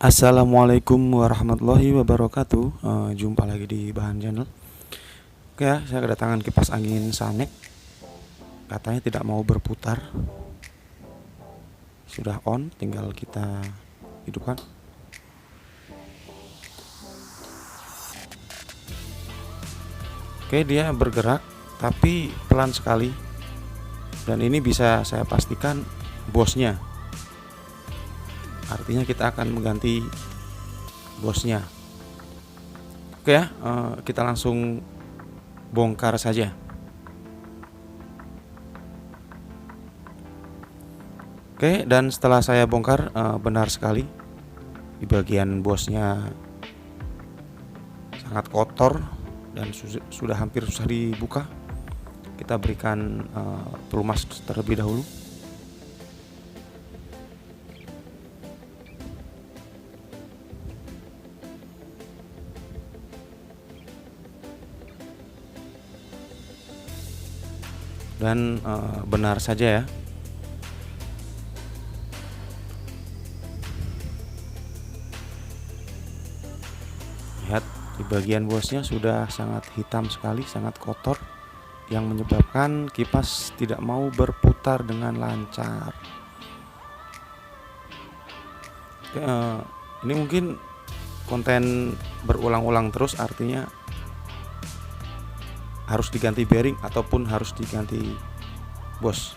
Assalamualaikum warahmatullahi wabarakatuh. Jumpa lagi di Bahan Channel. Oke ya, saya kedatangan kipas angin Sanek. Katanya tidak mau berputar. Sudah on, tinggal kita hidupkan. Oke, dia bergerak tapi pelan sekali. Dan ini bisa saya pastikan bosnya. Artinya kita akan mengganti bosnya. Oke ya, kita langsung bongkar saja. Oke, dan setelah saya bongkar, benar sekali di bagian bosnya sangat kotor dan sudah hampir susah dibuka. Kita berikan pelumas terlebih dahulu. Dan benar saja ya, lihat di bagian bosnya sudah sangat hitam sekali, sangat kotor, yang menyebabkan kipas tidak mau berputar dengan lancar. Oke, ini mungkin konten berulang-ulang terus, artinya harus diganti bearing ataupun harus diganti bos.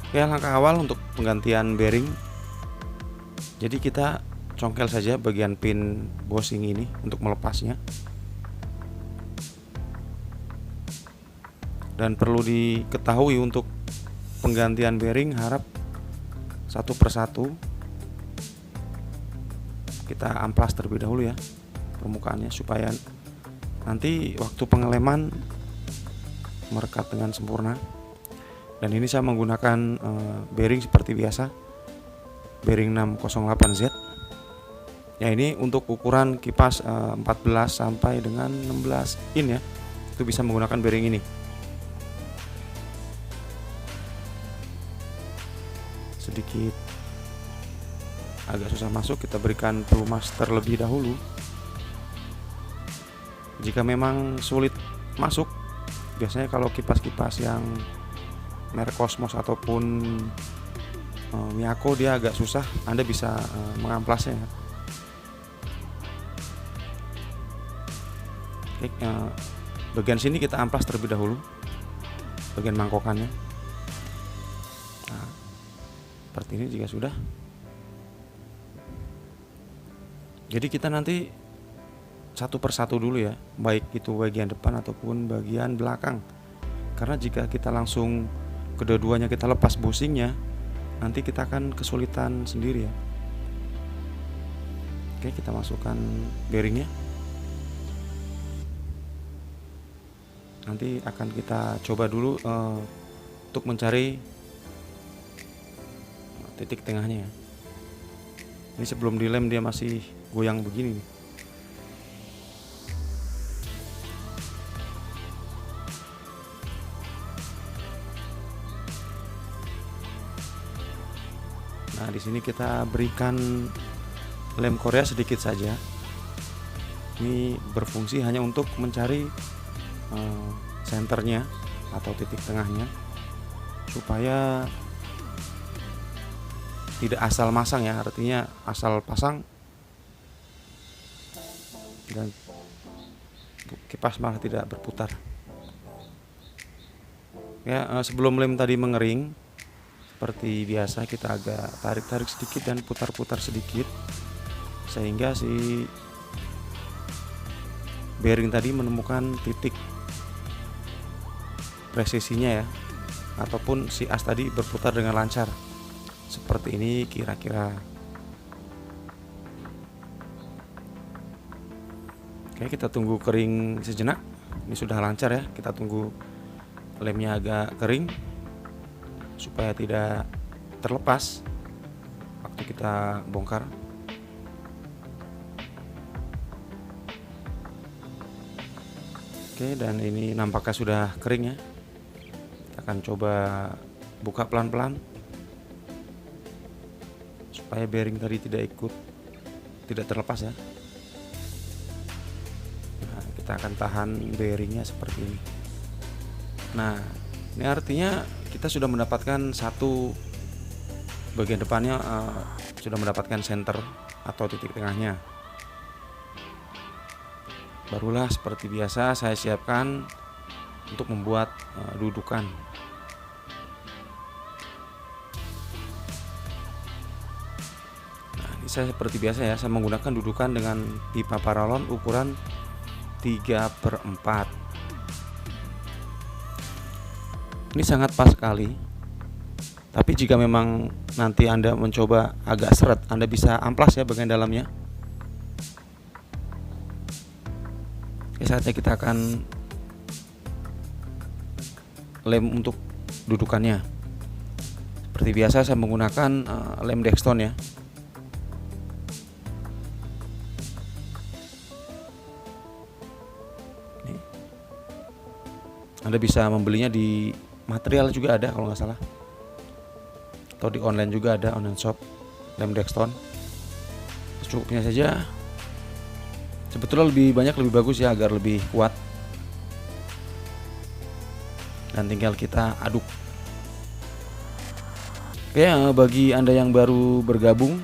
Oke, langkah awal untuk penggantian bearing, jadi kita congkel saja bagian pin bushing ini untuk melepasnya. Dan perlu diketahui untuk penggantian bearing, harap satu persatu kita amplas terlebih dahulu ya permukaannya, supaya nanti waktu pengeleman merekat dengan sempurna. Dan ini saya menggunakan bearing seperti biasa, bearing 608Z ya. Ini untuk ukuran kipas 14 sampai dengan 16 in ya, itu bisa menggunakan bearing ini. Sedikit agak susah masuk, kita berikan pelumas terlebih dahulu. Jika memang sulit masuk, biasanya kalau kipas-kipas yang merek Cosmos ataupun Miyako dia agak susah, Anda bisa mengamplasnya. Oke, bagian sini kita amplas terlebih dahulu, bagian mangkokannya. Nah, seperti ini jika sudah. Jadi kita nanti satu persatu dulu ya, baik itu bagian depan ataupun bagian belakang. Karena jika kita langsung kedua-duanya kita lepas bushingnya, nanti kita akan kesulitan sendiri ya. Oke, kita masukkan bearingnya. Nanti akan kita coba dulu untuk mencari titik tengahnya ya. Ini sebelum dilem dia masih goyang begini nih. Nah, di sini kita berikan lem Korea sedikit saja. Ini berfungsi hanya untuk mencari senternya atau titik tengahnya, supaya tidak asal masang ya, artinya asal pasang dan kipas malah tidak berputar. Ya, sebelum lem tadi mengering, seperti biasa kita agak tarik-tarik sedikit dan putar-putar sedikit, sehingga si bearing tadi menemukan titik presisinya ya, ataupun si as tadi berputar dengan lancar. Seperti ini kira-kira. Oke, kita tunggu kering sejenak. Ini sudah lancar ya, kita tunggu lemnya agak kering supaya tidak terlepas waktu kita bongkar. Oke, dan ini nampaknya sudah kering ya. Kita akan coba buka pelan-pelan supaya bearing tadi tidak ikut tidak terlepas ya. Nah, kita akan tahan bearingnya seperti ini. Nah, ini artinya kita sudah mendapatkan satu bagian depannya, sudah mendapatkan center atau titik tengahnya. Barulah seperti biasa saya siapkan untuk membuat dudukan. Nah, ini saya seperti biasa ya, saya menggunakan dudukan dengan pipa paralon ukuran 3/4. Ini sangat pas sekali. Tapi jika memang nanti Anda mencoba agak seret, Anda bisa amplas ya bagian dalamnya. Oke, saatnya kita akan lem untuk dudukannya. Seperti biasa saya menggunakan lem Dexton ya. Nih. Anda bisa membelinya di material juga ada kalau nggak salah, atau di online juga ada, online shop lem Dexton. Secukupnya saja. Sebetulnya lebih banyak lebih bagus ya, agar lebih kuat. Dan tinggal kita aduk. Oke, bagi Anda yang baru bergabung,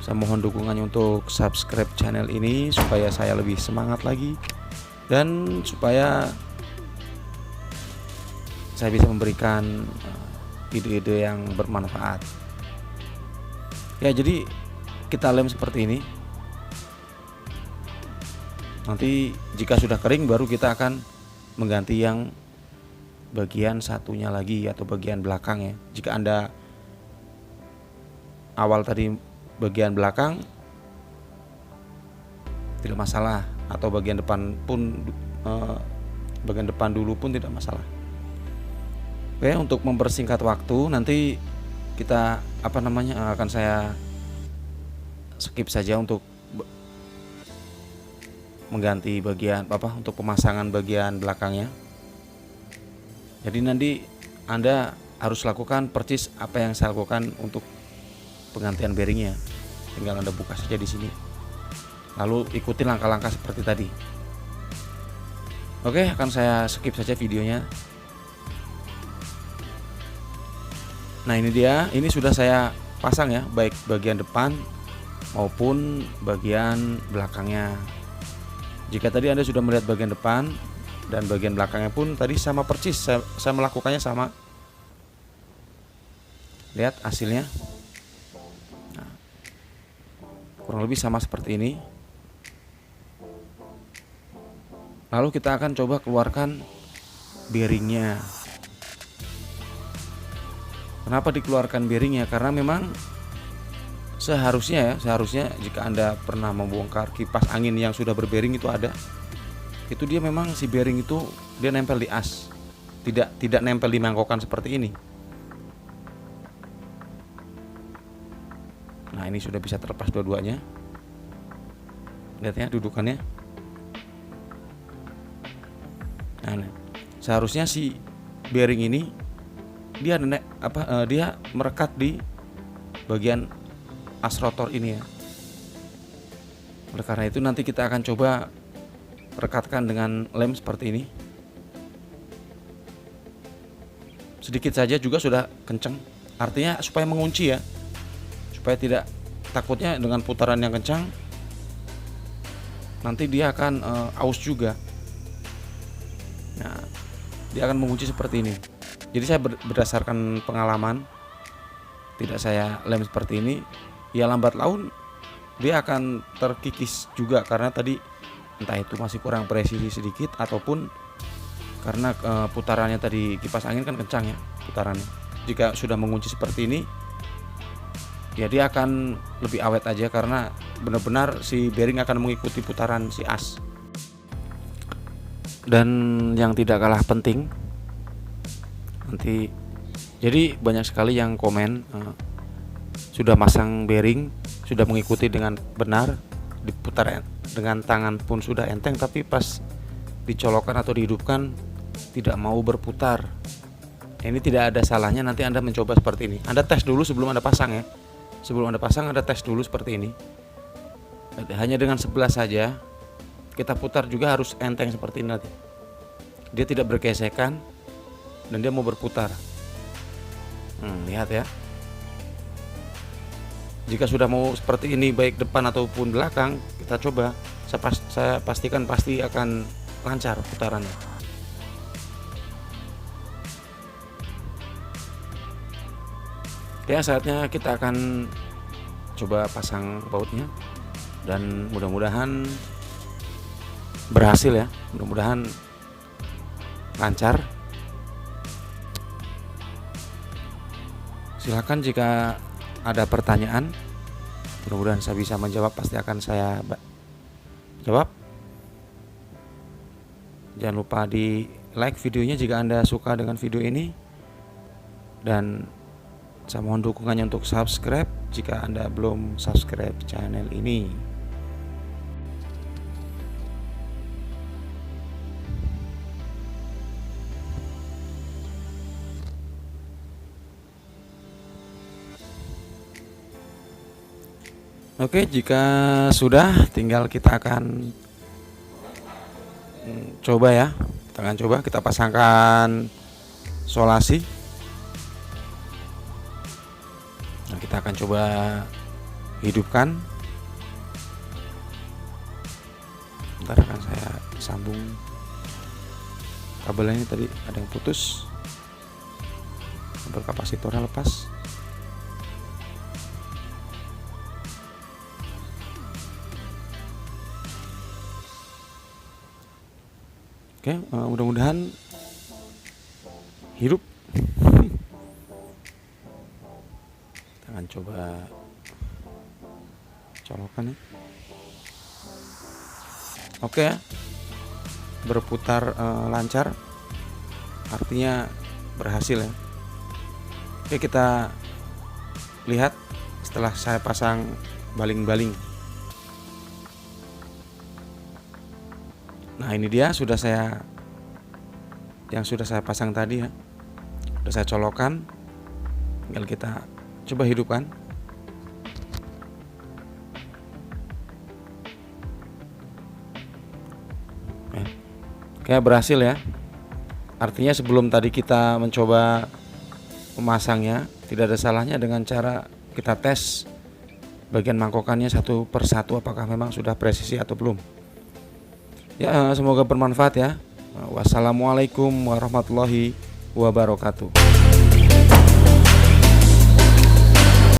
saya mohon dukungannya untuk subscribe channel ini supaya saya lebih semangat lagi dan supaya saya bisa memberikan ide-ide yang bermanfaat. Ya, jadi kita lem seperti ini. Nanti jika sudah kering baru kita akan mengganti yang bagian satunya lagi atau bagian belakang ya. Jika Anda awal tadi bagian belakang tidak masalah, atau bagian depan pun bagian depan dulu pun tidak masalah. Oke, untuk mempersingkat waktu nanti kita akan saya skip saja untuk mengganti bagian untuk pemasangan bagian belakangnya. Jadi nanti Anda harus lakukan persis apa yang saya lakukan untuk penggantian bearingnya. Tinggal Anda buka saja di sini. Lalu ikuti langkah-langkah seperti tadi. Oke, akan saya skip saja videonya. Nah, ini dia. Ini sudah saya pasang ya, baik bagian depan maupun bagian belakangnya. Jika tadi Anda sudah melihat bagian depan dan bagian belakangnya pun tadi sama persis, saya melakukannya sama. Lihat hasilnya. Nah, kurang lebih sama seperti ini. Lalu kita akan coba keluarkan bearingnya. Kenapa dikeluarkan bearingnya? Karena memang seharusnya jika Anda pernah membongkar kipas angin yang sudah berbearing itu ada, itu dia memang si bearing itu dia nempel di as, tidak nempel di mangkokan seperti ini. Nah, ini sudah bisa terlepas dua-duanya. Lihat ya dudukannya. Nah, seharusnya si bearing ini dia merekat di bagian as rotor ini ya. Oleh karena itu nanti kita akan coba rekatkan dengan lem seperti ini. Sedikit saja juga sudah kencang. Artinya supaya mengunci ya, supaya tidak, takutnya dengan putaran yang kencang nanti dia akan aus juga. Nah, dia akan mengunci seperti ini. Jadi saya berdasarkan pengalaman, tidak saya lem seperti ini, ya lambat laun dia akan terkikis juga, karena tadi entah itu masih kurang presisi sedikit ataupun karena putarannya tadi kipas angin kan kencang ya putarannya. Jika sudah mengunci seperti ini, ya dia akan lebih awet aja, karena benar-benar si bearing akan mengikuti putaran si as. Dan yang tidak kalah penting, nanti jadi banyak sekali yang komen sudah masang bearing, sudah mengikuti dengan benar, diputar dengan tangan pun sudah enteng, tapi pas dicolokkan atau dihidupkan tidak mau berputar. Ini tidak ada salahnya nanti Anda mencoba seperti ini. Anda tes dulu sebelum Anda pasang ya. Sebelum Anda pasang Anda tes dulu seperti ini. Hanya dengan sebelah saja kita putar juga harus enteng seperti ini nanti. Dia tidak bergesekan dan dia mau berputar. Lihat ya. Jika sudah mau seperti ini baik depan ataupun belakang, kita coba. Saya pastikan pasti akan lancar putarannya. Ya, saatnya kita akan coba pasang bautnya dan mudah-mudahan berhasil ya. Mudah-mudahan lancar. Silakan jika ada pertanyaan, mudah-mudahan saya bisa menjawab, pasti akan saya jawab. Jangan lupa di like videonya jika Anda suka dengan video ini, dan saya mohon dukungannya untuk subscribe jika Anda belum subscribe channel ini. Oke, jika sudah, tinggal kita akan coba ya. Kita pasangkan solasi. Nah, kita akan coba hidupkan. Bentar, akan saya sambung kabel ini, tadi ada yang putus. Kabel kapasitornya lepas. Oke, mudah-mudahan hidup. Kita akan coba colokan ya. Oke ya, berputar lancar, artinya berhasil ya. Oke, kita lihat setelah saya pasang baling-baling. Nah, ini dia sudah saya pasang tadi ya. Sudah saya colokan. Tinggal kita coba hidupkan. Oke, berhasil ya. Artinya sebelum tadi kita mencoba memasangnya, tidak ada salahnya dengan cara kita tes bagian mangkokannya satu persatu apakah memang sudah presisi atau belum. Ya, semoga bermanfaat ya. Wassalamualaikum warahmatullahi wabarakatuh.